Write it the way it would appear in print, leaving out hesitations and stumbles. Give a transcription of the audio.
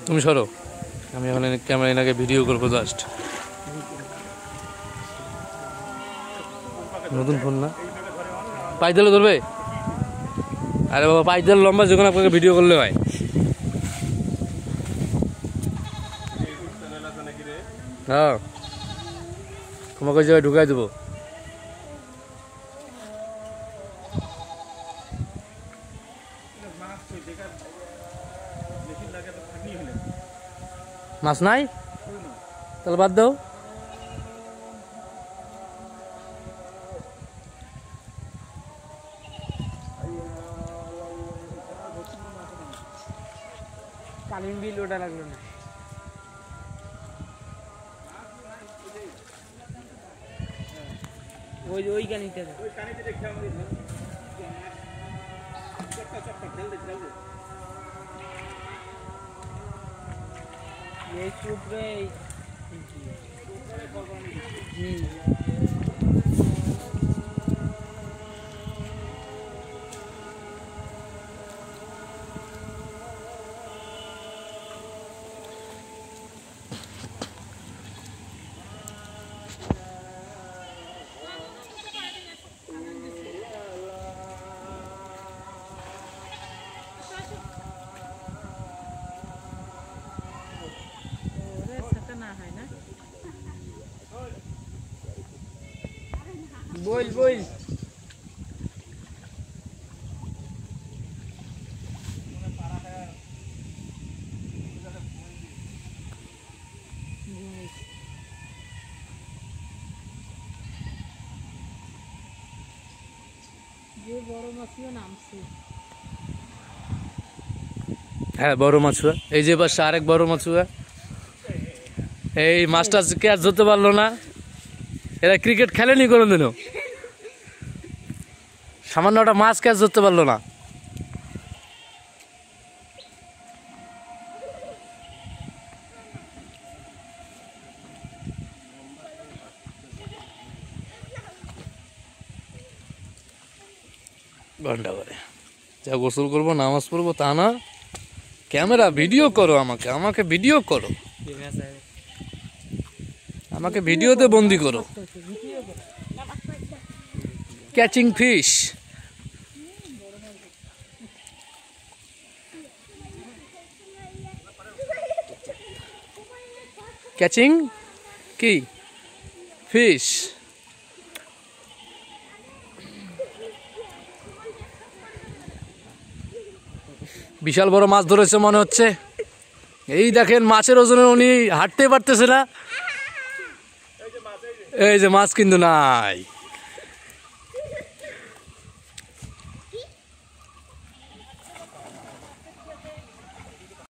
তুমি সরো, আমি এখন ক্যামেরা এনাকে ভিডিও করবো জাস্ট। নতুন ফোন না, পাই দিলে ধরবে? আরে বাবা পাই দিলে লম্বা, যখন আপনাকে ভিডিও করলে হয়। হ্যাঁ, তোমাকে ওই জায়গায় ঢুকাই দেবো। মাছ নাই, তাহলে বাদ দাও। কালিম বিল ওটা লাগলো না, ওই কানিতে এই চুপরে বল বল। যে বড় মাছও নামছে। হ্যাঁ বড় মাছুয়া, এই যে পাশে আরেক বড় মাছুয়া। এই মাছটা কে আর ধরতে পারলো না। এরা ক্রিকেট খেলেনি কোনোদিনও, সামান্য একটা মাছ ক্যাচ ধরতে পারলো না। ঘন্টা করে যা গোসল করবো, নামাজ পড়বো তা না, ক্যামেরা ভিডিও করো, আমাকে ভিডিও করো, আমাকে ভিডিওতে বন্দি করো। ক্যাচিং ফিশ, ক্যাচিং কি ফিশ। বিশাল বড় মাছ ধরেছে মনে হচ্ছে। এই দেখেন মাছের ওজনে উনি হাঁটতে পারতেছে না। এই যে মাছ কিন্তু নাই।